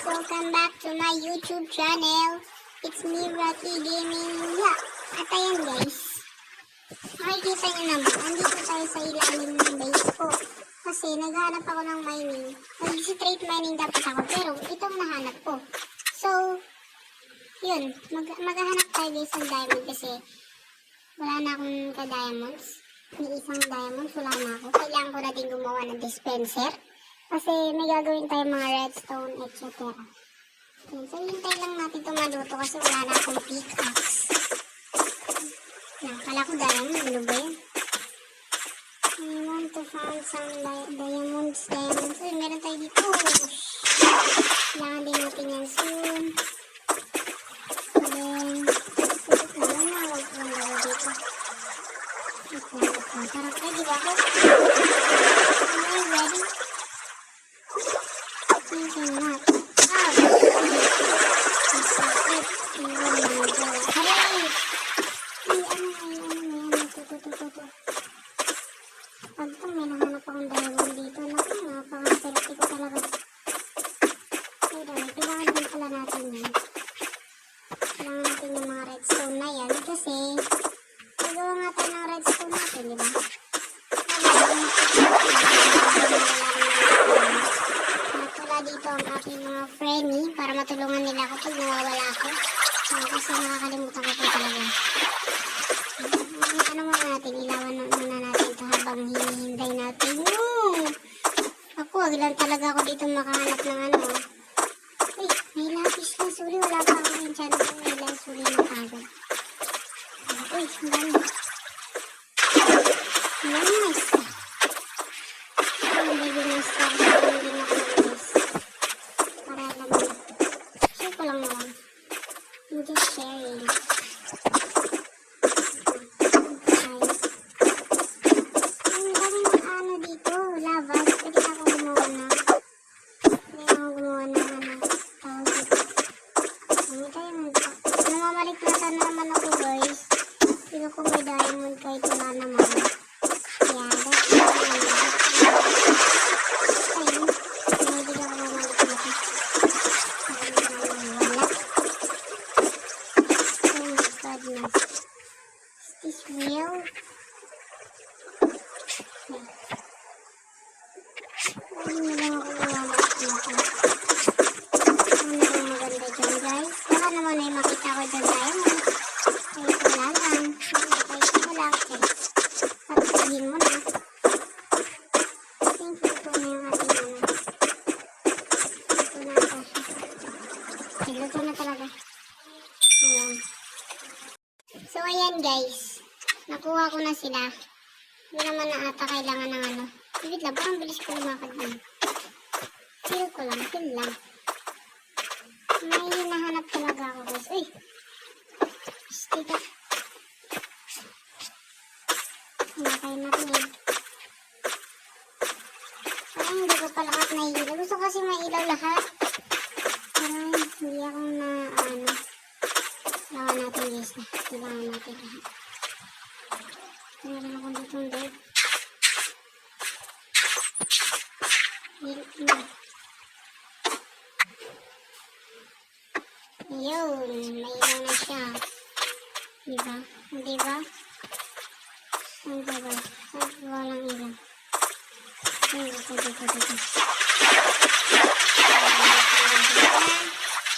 welcome back to my YouTube channel. It's me, Rocky Gaming. Yeah, at ayan guys. Makikita nyo naman, andito tayo sa ilalim ng base ko. Kasi naghanap ako ng mining. Nag-straight mining dapat ako, pero itong nahanap ko. So, yun, maghahanap tayo guys ng diamond kasi wala na akong ka-diamonds. May isang diamonds, wala na ako. Kailangan ko na din gumawa ng dispenser. Kasi may gagawin tayo mga redstone, etc. Okay, so hintay lang natin ito maluto kasi wala na akong pickaxe. Kala ko diamond, ano ba yun? I want to find some diamonds. Uy, meron tayo dito. Kailangan din natin yan soon. And then, wala na, wag ko lang dito. Sarap na, di ba ako? Okay, ready? Thinking not. Pag ito, may nahanap akong diamond dito. Naku, napaka-swerte ko talaga. Pero, kailangan din pala natin yan. Kailangan natin yung mga redstone na yan. Kasi, nagawa nga tayo ng redstone natin, di ba? Natula dito ang aking mga frenny para matulungan nila ako pag nawawala ako. Kasi nakakalimutan ko po talaga. Ano muna natin, ilawan muna natin ito habang hinihintay natin. Ako, wag lang talaga ako dito makahanap ng ano. Uy, may lapis na suli. Wala pa akong enchant ko. May lang suli na agad. Uy, ang ganda. Nice. Ang baby na star. Hindi na ako nice. Para alam mo. Share ko lang naman. I'm just sharing. Is this real? Ano na lang ako lumabas dito. Ano na lang maganda dyan guys. Baka naman ay makita ko dyan tayo. Kahit wala lang. Kahit wala. Pagsabihin mo na. I think ito na yung ating ano. Ito na ito. Ito na talaga. Ayan. So ayan guys. Nakuha ko na sila. Hindi naman na ata kailangan ng ano. Wait lang, parang bilis ko lumakad din. Feel ko lang, feel lang. May hinahanap talaga ako guys. Uy! Dito. Hinakayin natin yun. Parang hindi ko pala lahat nahihila. Gusto kasi mailaw lahat. Parang hindi ako na ano. Kailangan natin guys na. Kailangan natin lahat. Meron ako dito ng dirt. Ayun, may ilaw na siya. Diba? Diba? Saan ba ba? Saan ba walang ilaw? Dito.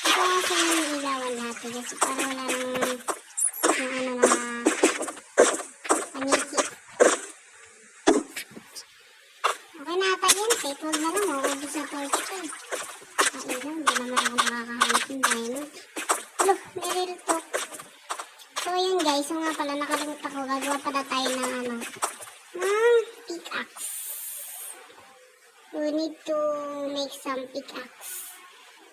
Ito kasi yung ilawan natin kasi para wala nang yung ano na paniki. Okay na ata yan. Kahit huwag na lang. Maubos na torch ko eh. Hindi naman ako nakakahanap ng diamond. Look, may real talk. So yun guys, so nga pala nakalimutan ko. Gagawa pala tayo ng ano. Pickaxe. We need to make some pickaxe.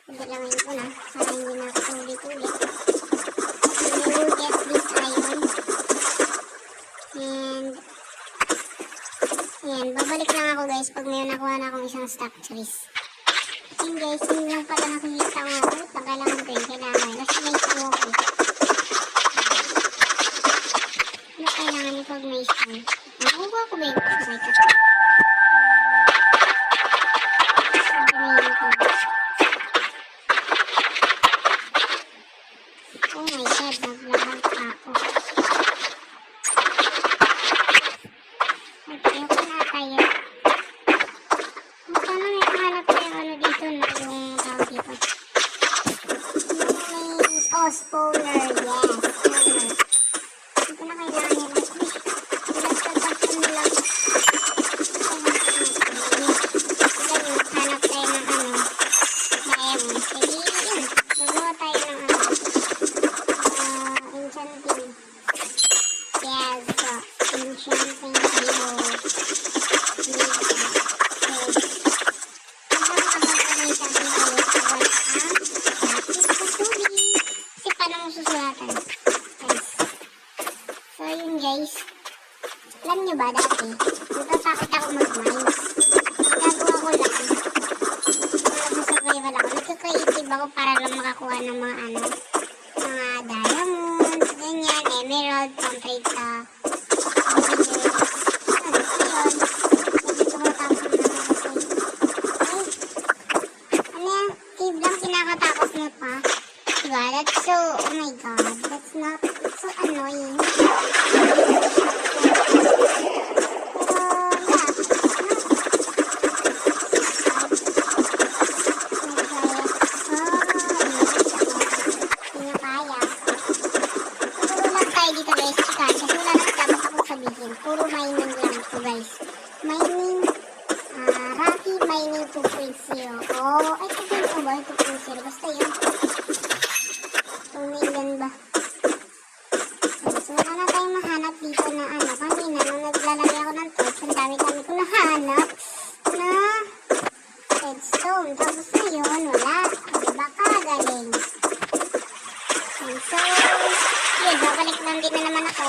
Dalawin ko na. Para hindi na ako ulit-ulit. And then we'll get this iron. And ayan, babalik lang ako guys pag may nakuha na akong isang stack trees. Ayan guys, yun lang pala nakikita ko nga. Wait, kailangan ko yun. Kailangan yun. Kasi may smoke eh. Ano kailangan nyo pag may smoke? Nakuha ko ba yun? Okay ka. may sabi ko ulit sa wala lapis lazuli. Kasi paano mo susulatan? Guys. So, yun guys. Alam nyo ba dati, natatakot ako mag-mines. Ginagawa ko lang. Nag-survival ako. Nagka-creative ako para lang makakuha ng mga mga diamonds, ganyan, emerald, pang-trade sa cave lang kinakatakot mo pa. Diba? That's so, oh my god, that's not, it's so annoying. Dito guys, chika, kasi wala nang dapat akong sabihin. Puro mining lang ito guys. Mining, Rocky Mining 2.0. Oh, ay, sabihin ko ba yung 2.0? Basta yun. 2 million ba? So, wala na tayong mahanap dito na kanina, nung naglalagay ako ng torch, ang dami-dami ko nahanap na redstone. Tapos ngayon, wala. Diba kagaling? And so, yun, babalik lang din na naman ako.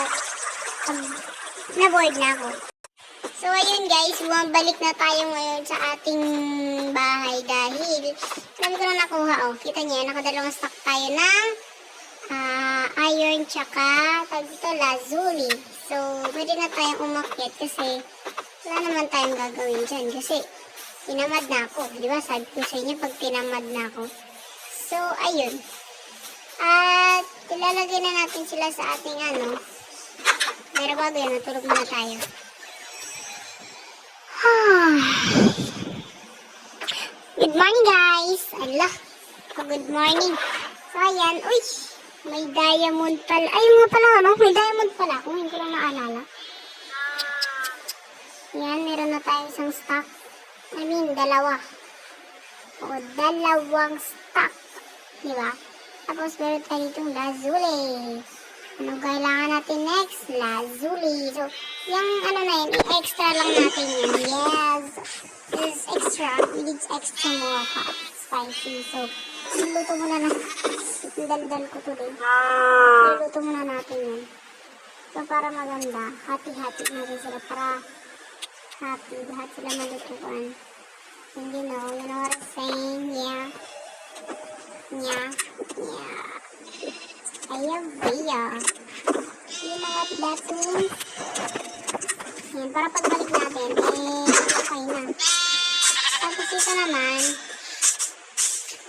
Na-board na ako. So, ayun guys, bumabalik na tayo ngayon sa ating bahay dahil dami ko na nakuha. Oh, kita niya, nakadalawang stock tayo ng iron tsaka tawag dito, lazuli. So, pwede na tayong umakyat kasi wala naman tayong gagawin dyan kasi tinamad na ako. Di ba? Sabi ko sa inyo pag tinamad na ako. So, ayun. At ilalagay na natin sila sa ating pero bago yan, natulog muna tayo. Good morning guys! Allah! Good morning! So ayan, uy! May diamond pala. Ay nga pala, may diamond pala. Kung hindi ko lang naalala. Yan, meron na tayo isang stock. I mean, dalawa. O, dalawang stock. Diba? Tapos meron tayo ditong lazuli. Anong kailangan natin next? Lazuli. So, yung na yun, i-extra lang natin yun. Yes! This is extra. We need extra more hot. Spicy. So, niluto muna na. Dal-dal ko tuloy. Niluto muna natin yun. So, para maganda, hati-hati natin sila. Para happy. Lahat sila malutuan. And you know what I'm saying? Yeah. Yeah. Yeah. Ayabaya. You know what that means? Yan, para pagbalik natin, okay na. Tapos ito naman,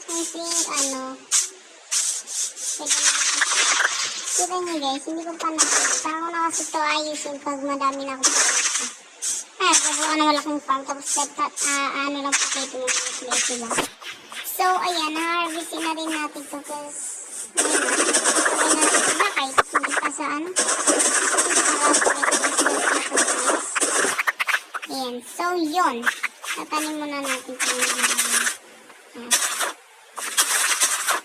I think, kita nyo guys, hindi ko pa nakita. Saka ko na kasi ito ayusin pag madami na ako pa. Gagawa na malaking farm, tapos lang po ito mo sila. So, ayan, na-harvestin na rin natin ito kasi bakay, hindi pa sa ayan, so yun, tatanim muna natin ito.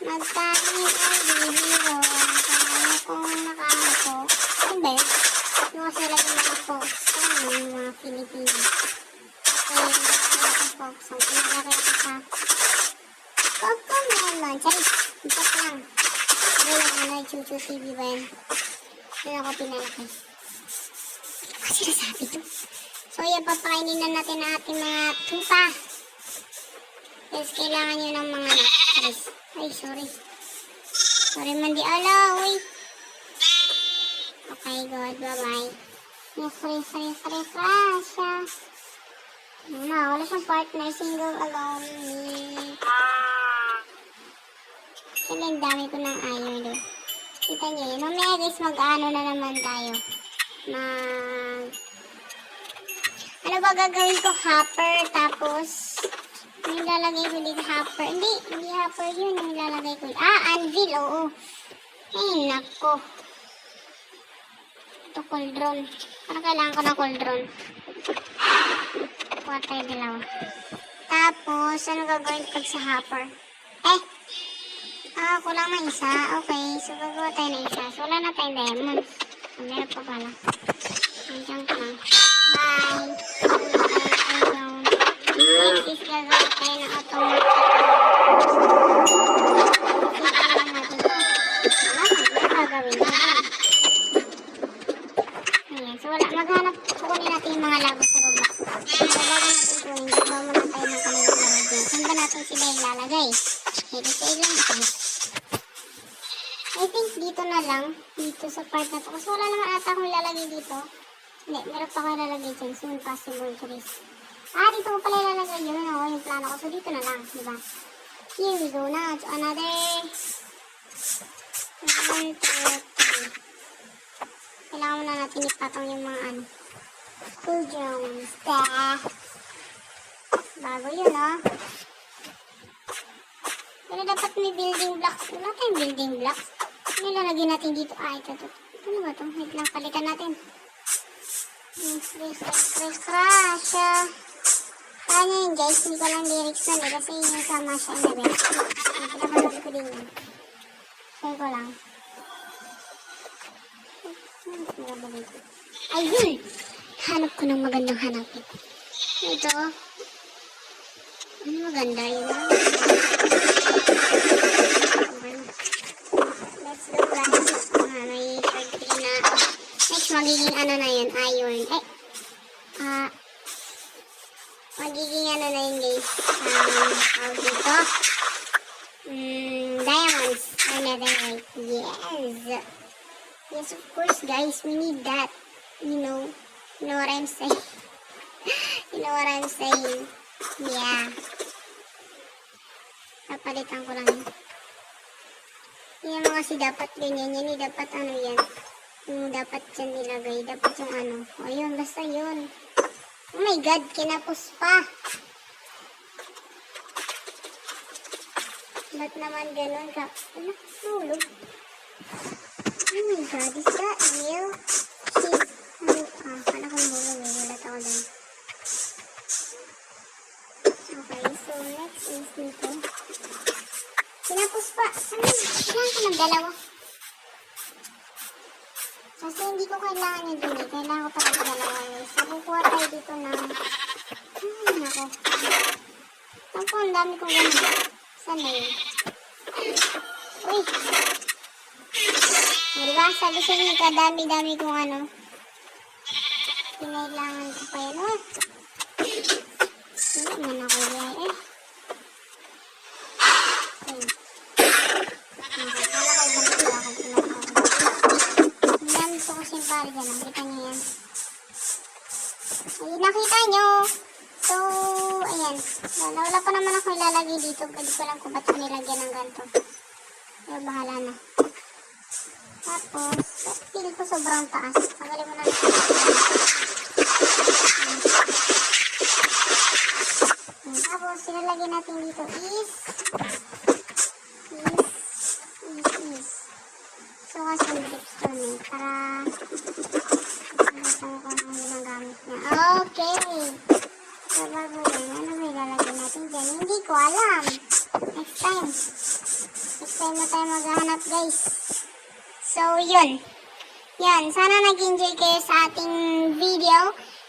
Magtanim ay bihiro, kaya kung nakaano ano ba yun? Yung kasi lagi mga folks, yung mga Filipino. Kaya yung mga folks, ang pinagkakaya ko sa Pokemon, charis, itak lang. Sabi yung Chuchu TV ba yan? Doon ako pinalaki. Kasi nasabi to. So, yan, papakainin na natin ang ating mga tupa. Yes, kailangan nyo ng mga charis. Ay, sorry. Sorry man di ala, wait. Okay, good, bye-bye. Refresh. Wala siyang partner, single alone. Kasi ang dami ko ng iron do. Kita nyo yun. Mamaya guys, mag-ano na naman tayo. Ano ba gagawin ko? Hopper, tapos yung lalagay ko dito hopper. Hindi hopper yun. Yung lalagay ko. Anvil, oo. Ay, nako. Ito, cauldron. Parang kailangan ko ng cauldron. Kuha tayo dalawa. Tapos, ano gagawin pag sa hopper? Kulang na isa. Okay, so gagawa tayo na isa. So, wala na tayong diamond. Meron pa pala. Andiyan ka lang. Bye! Next is gagawa tayo ng automatic ilalagay. I-decide lang ito. I think dito na lang. Dito sa part na to. Kasi wala naman ata akong ilalagay dito. Hindi, meron pa ako ilalagay dyan. Soon possible, Chris. Dito ko pala ilalagay yun. Yung plano ko. So, dito na lang. Diba? Here we go na to another 1, 2, 3. Kailangan muna natin ipatong yung mga school Jones. Bago yun, Pero dapat may building blocks. Wala tayong building blocks. Ano lalagyan natin dito? Ito. Ano ba ito? Wait lang, palitan natin. Crash. Kanya yun, guys. Hindi ko lang lyrics na kasi yung sama siya na rin. Pinapanood ko din yun. Share ko lang. Ayun! Hanap ko ng magandang hanapin. Ito. Ano maganda yun? Let's go, guys. May third pin na. Next, magiging ano na yun? Iron. Magiging ano na yun, guys. Dito. Diamonds. Netherite. Yes. Yes, of course, guys. We need that. You know what I'm saying? You know what I'm saying? Yeah. Napalitan ko lang yun. Yan mo kasi dapat ganyan. Yan dapat ano yan. Yung dapat dyan nilagay. Dapat yung ano. O yun, basta yun. Oh my God, kinapos pa. Ba't naman ganun ka? Ano? Tulog. Oh my God, is that real? Shit. Kala ko mulong eh. Gulat ako dun. Okay, so next is dito. Kinapos pa. Kailangan ko ng dalawa. Kasi hindi ko kailangan yung dun eh. Kailangan ko talaga dalawa yun. So, kukuha tayo dito ng... nako. Ako, ang dami kong ganun. Saan na yun? Uy! Diba? Sabi sa inyo, kadami-dami kong ano. Kinailangan ko pa yun. Hindi man ako yan eh. Ayun. Nakakala ko ibang sila ako pinakaw. Ang dami ko kasi pari dyan. Nakita niyo yan. Ayun, nakita nyo. So, ayan. Wala pa naman ako ilalagay dito. Pwede ko lang kung ba't ko nilagyan ng ganito. Pero bahala na. Tapos, feel ko sobrang taas. Tagalin mo na natin. Tapos, sinalagyan natin dito is. So, kasi dripstone eh. Para, nasan ko na ginagamit niya. Okay. So, bago yan, ano may lalagyan natin dyan? Hindi ko alam. Next time. Next time na tayo maghahanap, guys. So, yun. Yan. Sana nag-enjoy kayo sa ating video.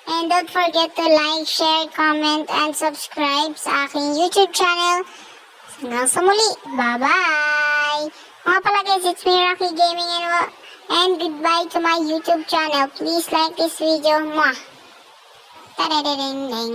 And don't forget to like, share, comment, and subscribe sa aking YouTube channel. Hanggang sa muli. Bye-bye! Mga pala guys, it's me, Rocky Gaming, and goodbye to my YouTube channel. Please like this video. Mwah! Ta-da-da-ding-ding.